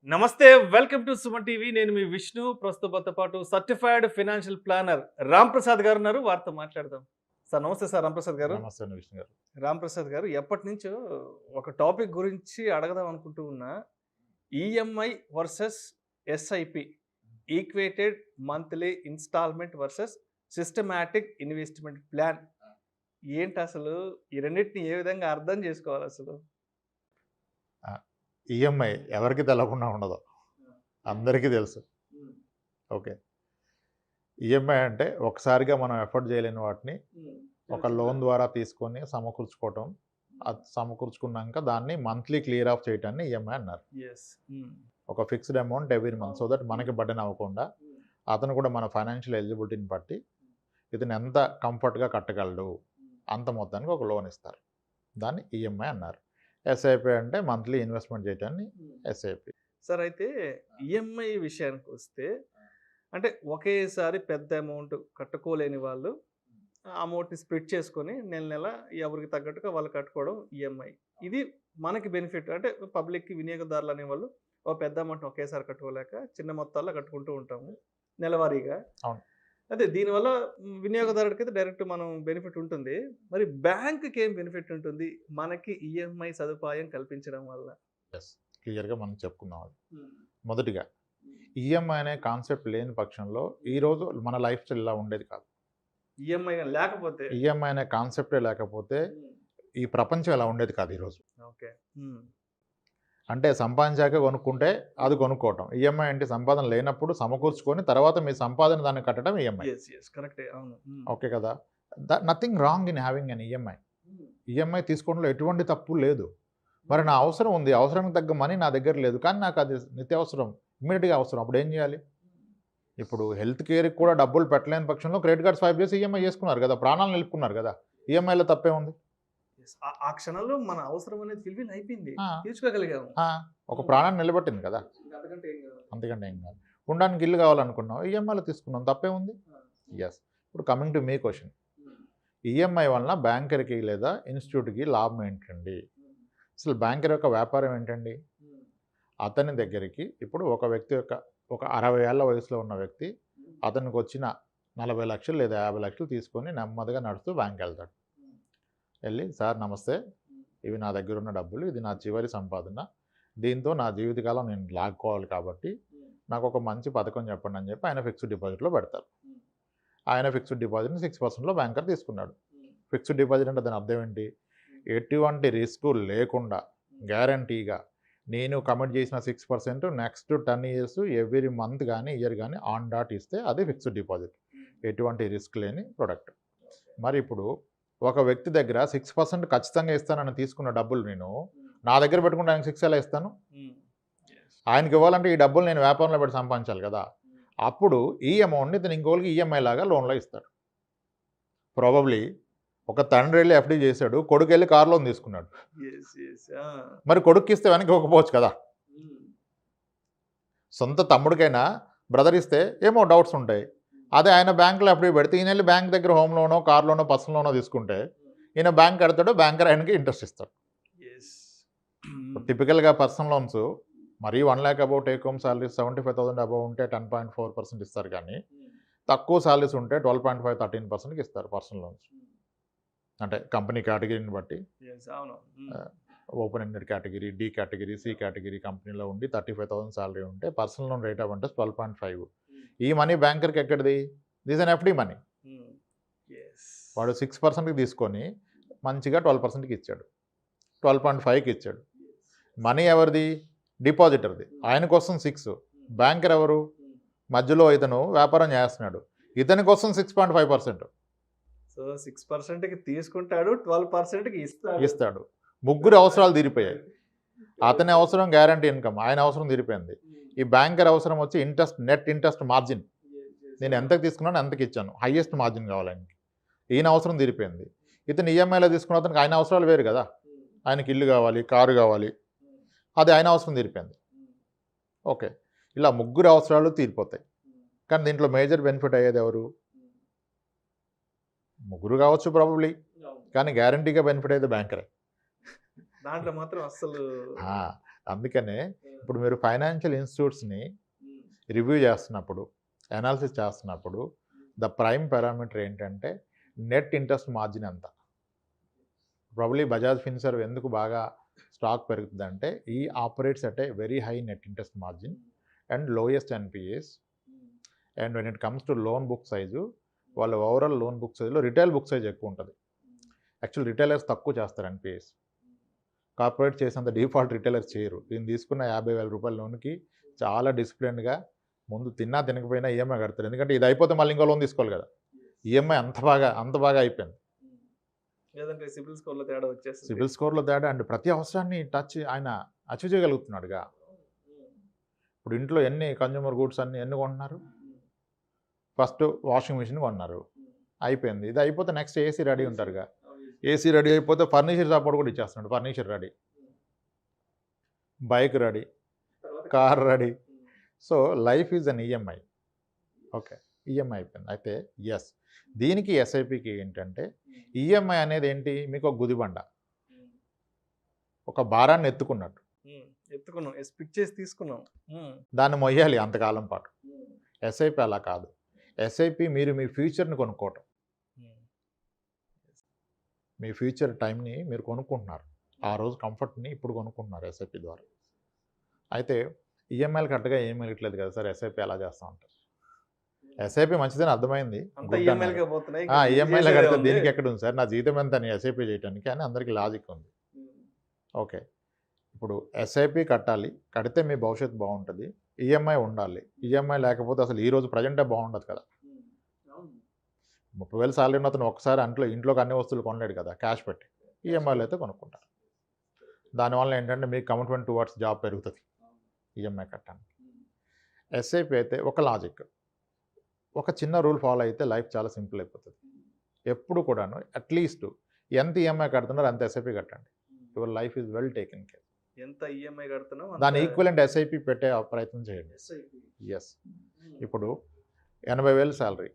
నమస్తే welcome to Suman TV నేను మీ విష్ణు ప్రస్తుతంతో పాటు certified financial planner Ram Prasad గారు ఉన్నారు వారితో మాట్లాడదాం సార్ నమస్తే సార్ రామ్ ప్రసాద్ గారు నమస్తే విష్ణు గారు. రామ్ ప్రసాద్ గారు ఎప్పటి నుంచో ఒక టాపిక్ గురించి అడగదాం అనుకుంటూ ఉన్నా EMI versus SIP equated monthly instalment versus systematic investment plan ఏంటి అసలు ఈ రెండింటిని ఏ విధంగా అర్థం చేసుకోవాలి అసలు ఈఎంఐ ఎవరికి తెలవకుండా ఉండదు, అందరికీ తెలుసు. ఓకే, ఈఎంఐ అంటే ఒకసారిగా మనం ఎఫర్ట్ చేయలేని వాటిని ఒక లోన్ ద్వారా తీసుకొని సమకూర్చుకోవటం, అది సమకూర్చుకున్నాక దాన్ని మంత్లీ క్లియర్ ఆఫ్ చేయటాన్ని ఈఎంఐ అన్నారు. ఒక fixed amount every month, so that మనకి బర్డెన్ అవ్వకుండా అతను కూడా మన ఫైనాన్షియల్ ఎలిజిబిలిటీని బట్టి ఇతను ఎంత కంఫర్ట్గా కట్టగలడు అంత మొత్తానికి ఒక లోన్ ఇస్తారు, దాన్ని ఈఎంఐ అన్నారు. ఎస్ఐపి అంటే మంత్లీ ఇన్వెస్ట్మెంట్ చేయటాన్ని ఎస్ఐపి. సార్ అయితే ఈఎంఐ విషయానికి వస్తే అంటే ఒకేసారి పెద్ద అమౌంట్ కట్టుకోలేని వాళ్ళు ఆ అమౌంట్ని స్ప్లిట్ చేసుకొని నెల నెల ఎవరికి తగ్గట్టుగా వాళ్ళు కట్టుకోవడం ఈఎంఐ. ఇది మనకి బెనిఫిట్. అంటే పబ్లిక్కి వినియోగదారులు అనేవాళ్ళు ఒక పెద్ద అమౌంట్ ఒకేసారి కట్టుకోలేక చిన్న మొత్తాల్లో కట్టుకుంటూ ఉంటాము నెలవారీగా. అవును. అదే దీనివల్ల వినియోగదారుడికి అయితే డైరెక్ట్ మనం బెనిఫిట్ ఉంటుంది. మరి బ్యాంకుకి ఏం బెనిఫిట్ ఉంటుంది మనకి ఈఎంఐ సదుపాయం కల్పించడం వల్ల? క్లియర్గా మనం చెప్పుకుందాం. అది మొదటిగా ఈఎంఐ అనే కాన్సెప్ట్ లేని పక్షంలో ఈరోజు మన లైఫ్ స్టైల్ ఇలా ఉండేది కాదు. ఈఎంఐ అనే కాన్సెప్టే లేకపోతే ఈ ప్రపంచం ఇలా ఉండేది కాదు ఈరోజు. ఓకే, అంటే సంపాదించాక కొనుక్కుంటే అది కొనుక్కోవటం. ఈఎంఐ అంటే సంపాదన లేనప్పుడు సమకూర్చుకొని తర్వాత మీ సంపాదన దాన్ని కట్టడం ఈఎంఐ. ఓకే కదా, nothing wrong in having an EMI. EMI తీసుకోవడంలో ఎటువంటి తప్పు లేదు. మరి నా అవసరం ఉంది, అవసరానికి తగ్గ మనీ నా దగ్గర లేదు, కానీ నాకు అది నిత్యావసరం, ఇమ్మీడియట్గా అవసరం, అప్పుడు ఏం చేయాలి? ఇప్పుడు హెల్త్ కేర్కి కూడా డబ్బులు పెట్టలేని పక్షంలో క్రెడిట్ కార్డ్ స్వైప్ చేసి ఈఎంఐ చేసుకున్నారు కదా, ప్రాణాలు నిలుపుకున్నారు కదా. ఈఎంఐలో తప్పే ఉంది? ఆ క్షణంలో మన అవసరం అనేది ఫిల్ఫిల్ అయిపోయింది, తీర్చుకోగలిగాము, ఒక ప్రాణాన్ని నిలబెట్టింది కదా, అంతకంటే ఏం కాదు. ఉండడానికి ఇల్లు కావాలనుకున్నాం, ఈఎంఐలో తీసుకున్నాం, తప్పే ఉంది. ఎస్. ఇప్పుడు coming to me question, EMI వలన బ్యాంకర్కి లేదా ఇన్స్టిట్యూట్కి లాభం ఏంటండి? అసలు బ్యాంకర్ యొక్క వ్యాపారం ఏంటండి? అతని దగ్గరికి ఇప్పుడు ఒక వ్యక్తి యొక్క ఒక 60 ఏళ్ల వయసులో ఉన్న వ్యక్తి అతనికి వచ్చిన 40 లక్షలు లేదా 50 లక్షలు తీసుకొని నెమ్మదిగా నడుస్తూ బ్యాంక్ వెళ్తాడు. వెళ్ళి, సార్ నమస్తే, ఇవి నా దగ్గర ఉన్న డబ్బులు, ఇది నా చివరి సంపాదన, దీంతో నా జీవితకాలం నేను లాక్కోవాలి కాబట్టి నాకు ఒక మంచి పథకం చెప్పండి అని చెప్పి ఆయన ఫిక్స్డ్ డిపాజిట్లో పెడతారు. ఆయన ఫిక్స్డ్ డిపాజిట్ని 6%లో బ్యాంకర్ తీసుకున్నాడు. ఫిక్స్డ్ డిపాజిట్ అంటే దాని అర్థం ఏంటి? ఎటువంటి రిస్క్ లేకుండా గ్యారంటీగా నేను కమిట్ చేసిన 6% నెక్స్ట్ 10 ఇయర్స్ ఎవ్రీ మంత్ కానీ ఇయర్ కానీ ఆన్ డాట్ ఇస్తే అది ఫిక్స్డ్ డిపాజిట్, ఎటువంటి రిస్క్ లేని ప్రొడక్ట్. మరి ఇప్పుడు ఒక వ్యక్తి దగ్గర 6% ఖచ్చితంగా ఇస్తానని తీసుకున్న డబ్బులు నేను నా దగ్గర పెట్టుకుంటే ఆయనకి 6 ఎలా ఇస్తాను? ఆయనకి ఇవ్వాలంటే ఈ డబ్బులు నేను వ్యాపారంలో పెట్టి సంపాదించాలి కదా. అప్పుడు ఈ అమౌంట్ని ఇతను ఇంకోళ్ళకి ఈఎంఐ లాగా లోన్లో ఇస్తాడు. ప్రాబబ్లీ ఒక తండ్రి వెళ్ళి ఎఫ్డీ చేశాడు, కొడుకు వెళ్ళి కార్ లోన్ తీసుకున్నాడు. మరి కొడుక్కి ఇస్తే వెనక్కి ఇవ్వకపోవచ్చు కదా. సొంత తమ్ముడికైనా బ్రదర్ ఇస్తే ఏమో డౌట్స్ ఉంటాయి. అదే ఆయన బ్యాంకులో ఎఫ్డీ పెడితే ఈయన వెళ్ళి బ్యాంక్ దగ్గర హోమ్ లోనో కార్ లోనో పర్సనల్ లోనో తీసుకుంటే ఈయన బ్యాంక్ కడతాడు, బ్యాంకర్ ఆయనకి ఇంట్రెస్ట్ ఇస్తాడు. టిపికల్గా పర్సనల్ లోన్స్ మరీ 1 lakh above take home salaries 75,000 above ఉంటే 10.4% ఇస్తారు, కానీ తక్కువ సాలరీస్ ఉంటే 12.5, 13%కి ఇస్తారు పర్సనల్ లోన్స్. అంటే కంపెనీ కేటగిరీని బట్టి open ended category, D category, C category కంపెనీలో ఉండి 35,000 సాలరీ ఉంటే personal loan rate of interest 12.5. ఈ మనీ బ్యాంకర్కి ఎక్కడిది? This an FD money. వాడు 6%కి తీసుకొని మంచిగా 12%కి ఇచ్చాడు, 12.5కి ఇచ్చాడు. మనీ ఎవరిది? డిపాజిటర్ది. ఆయన కోసం 6, బ్యాంకర్ ఎవరు? మధ్యలో ఇతను వ్యాపారం చేస్తున్నాడు, ఇతని కోసం 6.5%. సో 6%కి తీసుకుంటాడు, 12%కి ఇస్తాడు. ముగ్గురు అవసరాలు తీరిపోయాయి. అతని అవసరం గ్యారంటీ ఇన్కమ్, ఆయన అవసరం తీరిపోయింది. ఈ బ్యాంకర్ అవసరం వచ్చి ఇంట్రెస్ట్, నెట్ ఇంట్రెస్ట్ మార్జిన్, నేను ఎంతకు తీసుకున్నాను ఎంతకి ఇచ్చాను, హైయెస్ట్ మార్జిన్ కావాలి ఆయనకి. ఈయన అవసరం తీరిపోయింది. ఇతను ఈఎంఐలో తీసుకున్న అతనికి ఆయన అవసరాలు వేరు కదా, ఆయనకి ఇల్లు కావాలి, కారు కావాలి, అది ఆయన అవసరం తీరిపోయింది. ఓకే, ఇలా ముగ్గురు అవసరాలు తీరిపోతాయి. కానీ దీంట్లో మేజర్ బెనిఫిట్ అయ్యేది ఎవరు? ముగ్గురు కావచ్చు ప్రాబబ్లీ, కానీ గ్యారంటీగా బెనిఫిట్ అయితే బ్యాంకరే. దాంట్లో మాత్రం అసలు అందుకనే ఇప్పుడు మీరు ఫైనాన్షియల్ ఇన్స్టిట్యూట్స్ని రివ్యూ చేస్తున్నప్పుడు, అనాలిసిస్ చేస్తున్నప్పుడు ద ప్రైమ్ పారామీటర్ ఏంటంటే నెట్ ఇంట్రెస్ట్ మార్జిన్ ఎంత. ప్రాబబ్లీ బజాజ్ ఫిన్సర్వ్ ఎందుకు బాగా స్టాక్ పెరుగుతుందంటే ఈ operates at a very high net interest margin and lowest NPAs. And when it comes to loan book size, వాళ్ళ ఓవరాల్ లోన్ బుక్ సైజులో retail book size ఎక్కువ ఉంటుంది. Actual retailers తక్కువ చేస్తారు ఎన్పిఎస్, కార్పొరేట్ చేసేంత డిఫాల్ట్ రిటైలర్స్ చేయరు. దీన్ని తీసుకున్న 50,000 రూపాయల లోన్కి చాలా డిసిప్లిన్గా ముందు తిన్నా తినకపోయినా ఈఎంఐ కడతారు. ఎందుకంటే ఇది అయిపోతే మళ్ళీ ఇంకో లోన్ తీసుకోవాలి కదా. ఈఎంఐ అంత బాగా అయిపోయింది. లేదంటే సిబిల్ స్కోర్లో తేడా వచ్చేస్తుంది. సిబిల్ స్కోర్లో తేడా అండ్ ప్రతి అవసరాన్ని ఆయన అచీవ్ చేయగలుగుతున్నాడుగా. ఇప్పుడు ఇంట్లో ఎన్ని కన్జ్యూమర్ గూడ్స్ ఎన్ని కొంటున్నారు? ఫస్ట్ వాషింగ్ మిషన్ కొన్నారు, అయిపోయింది. ఇది అయిపోతే నెక్స్ట్ ఏసీ రెడీ ఉంటారుగా. ఏసీ రెడీ అయిపోతే ఫర్నిచర్ సపోర్ట్ కూడా ఇచ్చేస్తున్నాడు. Furniture ready, bike ready, car ready. So life is on EMI. Okay, EMI అయిపోయింది. అయితే ఎస్, దీనికి ఎస్ఐపికి ఏంటంటే ఈఎంఐ అనేది ఏంటి, మీకు ఒక గుదిబండ, ఒక భారాన్ని ఎత్తుకున్నట్టు. ఎత్తుకున్నాం, స్పిక్ చేసి తీసుకున్నాం, దాన్ని మొయ్యాలి అంతకాలం పాటు. ఎస్ఐపి అలా కాదు. ఎస్ఐపి మీరు మీ ఫ్యూచర్ని కొనుక్కోవటం, మీ ఫ్యూచర్ టైంని మీరు కొనుక్కుంటున్నారు. ఆ రోజు కంఫర్ట్ని ఇప్పుడు కొనుక్కుంటున్నారు ఎస్ఐపి ద్వారా. అయితే ఈఎంఐలు కరెక్ట్గా ఏమీ ఇట్లేదు కదా సార్, ఎస్ఐపి ఎలా చేస్తూ ఉంటారు. ఎస్ఐపి మంచిదని అర్థమైంది, ఈఎంఐలో కడితే దీనికి ఎక్కడ ఉంది సార్, నా జీతం ఎంత అని ఎస్ఐపి చేయడానికి అని అందరికీ లాజిక్ ఉంది. ఓకే, ఇప్పుడు ఎస్ఐపి కట్టాలి, కడితే మీ భవిష్యత్తు బాగుంటుంది. ఈఎంఐ ఉండాలి, ఈఎంఐ లేకపోతే అసలు ఈరోజు ప్రజెంటే బాగుండదు కదా. 30,000 సాలరీ ఉన్న అతను ఒకసారి ఇంట్లోకి అన్ని వస్తువులు కొనలేడు కదా క్యాష్ పెట్టి. ఈఎంఐలు అయితే కొనుక్కుంటారు. దానివల్ల ఏంటంటే మీకు కమిట్మెంట్ టువర్డ్స్ జాబ్ పెరుగుతుంది ఈఎంఐ కట్టడానికి. ఎస్ఐపి అయితే ఒక లాజిక్, ఒక చిన్న రూల్ ఫాలో అయితే లైఫ్ చాలా సింపుల్ అయిపోతుంది. ఎప్పుడు కూడాను అట్లీస్ట్ ఎంత ఈఎంఐ కడుతున్నారో అంత ఎస్ఐపి కట్టండి. Your life is well taken care. ఎంత ఈఎంఐ కడుతున్నాం దాని ఈక్వలెంట్ ఎస్ఐపి పెట్టే ప్రయత్నం చేయండి. ఎస్, ఇప్పుడు 80,000 శాలరీ,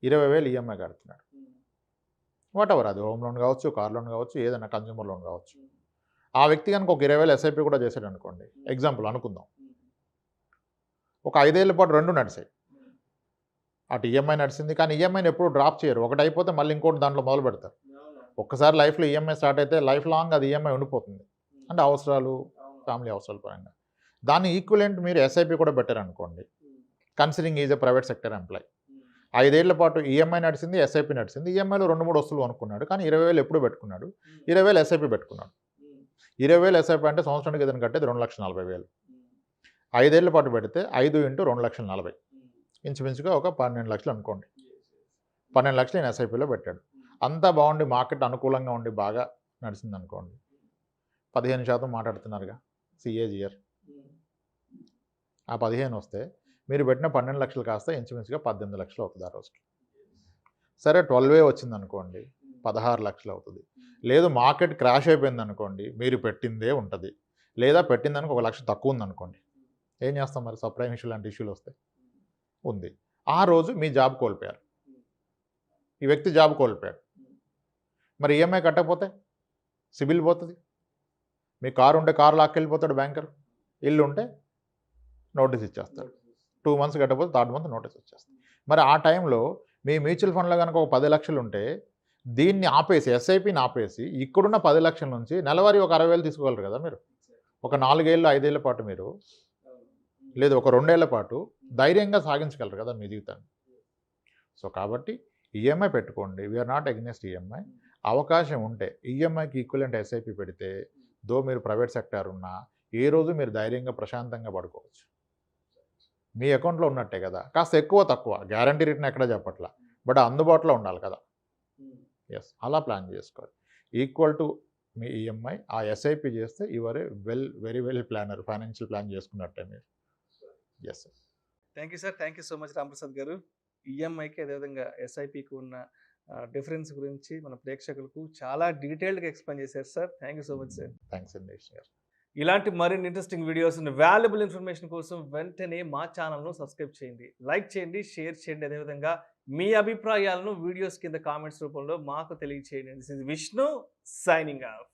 20,000 ఈఎంఐ కడుతున్నాడు. వాట్ ఎవర్, అది హోమ్ లోన్ కావచ్చు, కార్ లోన్ కావచ్చు, ఏదైనా కన్జ్యూమర్ లోన్ కావచ్చు. ఆ వ్యక్తి కనుక ఒక 20,000 ఎస్ఐపి కూడా చేశాడు అనుకోండి, ఎగ్జాంపుల్ అనుకుందాం. ఒక 5 ఏళ్ల పాటు రెండు నడిచాయి. అటు ఈఎంఐ నడిచింది, కానీ ఈఎంఐని ఎప్పుడు డ్రాప్ చేయరు. ఒకటి అయిపోతే మళ్ళీ ఇంకోటి దాంట్లో మొదలు పెడతారు. ఒక్కసారి లైఫ్లో ఈఎంఐ స్టార్ట్ అయితే లైఫ్ లాంగ్ అది ఈఎంఐ ఉండిపోతుంది. అంటే అవసరాలు, ఫ్యామిలీ అవసరాల పరంగా. దాన్ని ఈక్వలెంట్ మీరు ఎస్ఐపి కూడా పెట్టారనుకోండి, considering is a private sector employee. 5 ఏళ్ల పాటు ఈఎంఐ నడిచింది, ఎస్ఐపి నడిచింది. ఈఎంఐలో 2-3 వస్తువులు అనుకున్నాడు, కానీ 20,000 ఎప్పుడు పెట్టుకున్నాడు, 20,000 ఎస్ఐపి పెట్టుకున్నాడు. 20,000 ఎస్ఐపి అంటే సంవత్సరానికి ఏదైనా కట్టేది 2,40,000. 5 ఏళ్ల పాటు పెడితే 5 × 2,40,000, ఇంచుమించుగా ఒక 12 లక్షలు అనుకోండి. 12 లక్షలు నేను ఎస్ఐపిలో పెట్టాడు. అంతా బాగుండి మార్కెట్ అనుకూలంగా ఉండి బాగా నడిచింది అనుకోండి, 15% మాట్లాడుతున్నారుగా సిఏజిఆర్. ఆ 15 వస్తే మీరు పెట్టిన 12 లక్షలు కాస్త ఇంచుమించుగా 18 లక్షలు అవుతుంది ఆ రోజుకి. సరే 12 వచ్చింది అనుకోండి, 16 లక్షలు అవుతుంది. లేదు మార్కెట్ క్రాష్ అయిపోయింది అనుకోండి, మీరు పెట్టిందే ఉంటుంది. లేదా పెట్టిందానికి 1 లక్ష తక్కువ ఉందనుకోండి, ఏం చేస్తాం మరి, సప్లై ఇష్యూ లాంటి ఇష్యూలు వస్తాయి. ఉంది, ఆ రోజు మీ జాబ్ కోల్పోయారు, ఈ వ్యక్తి జాబ్ కోల్పోయాడు. మరి ఈఎంఐ కట్టకపోతే సిబిల్ పోతుంది. మీ కారు ఉంటే కారు లాక్కెళ్ళిపోతాడు బ్యాంకర్, ఇల్లు ఉంటే నోటీస్ ఇచ్చేస్తాడు. 2 months కట్టకపోతే 3rd month నోటీస్ వచ్చేస్తుంది. మరి ఆ టైంలో మీ మ్యూచువల్ ఫండ్లో కనుక ఒక 10 లక్షలు ఉంటే దీన్ని ఆపేసి, ఎస్ఐపిని ఆపేసి, ఇక్కడున్న 10 లక్షల నుంచి నెలవారీ ఒక 60,000 తీసుకోగలరు కదా మీరు. ఒక 4 ఏళ్ళు 5 ఏళ్ల పాటు మీరు, లేదు ఒక 2 ఏళ్ల పాటు ధైర్యంగా సాగించగలరు కదా మీ జీవితాన్ని. సో కాబట్టి ఈఎంఐ పెట్టుకోండి, వీఆర్ నాట్ అగెన్స్ట్ ఈఎంఐ. అవకాశం ఉంటే ఈఎంఐకి ఈక్వలెంట్ ఎస్ఐపి పెడితే, దో మీరు ప్రైవేట్ సెక్టార్ ఉన్నా ఏ రోజు మీరు ధైర్యంగా ప్రశాంతంగా పడుకోవచ్చు. మీ అకౌంట్లో ఉన్నట్టే కదా, కాస్త ఎక్కువ తక్కువ గ్యారంటీ రిటర్న్ ఎక్కడ చెప్పట్లా, బట్ అందుబాటులో ఉండాలి కదా. ఎస్, అలా ప్లాన్ చేసుకోవాలి. ఈక్వల్ టు మీ ఈఎంఐ, ఆ ఎస్ఐపి చేస్తే your a very well planner, financial plan చేసుకున్నట్టే మీరు. Yes sir. Thank you sir, thank you so much Ramprasad garu. ఈఎంఐకి అదేవిధంగా ఎస్ఐపికి ఉన్న డిఫరెన్స్ గురించి మన ప్రేక్షకులకు చాలా డీటెయిల్డ్గా ఎక్స్ప్లెయిన్ చేశారు sir. Thank you so much sir. Thanks అండి సార్. ఇలాంటి మరిన్ని ఇంట్రెస్టింగ్ వీడియోస్, వాల్యుబుల్ ఇన్ఫర్మేషన్ కోసం వెంటనే మా ఛానల్ను సబ్స్క్రైబ్ చేయండి, లైక్ చేయండి, షేర్ చేయండి. అదేవిధంగా మీ అభిప్రాయాలను వీడియోస్ కింద కామెంట్స్ రూపంలో మాకు తెలియచేయండి. This is Vishnu signing off.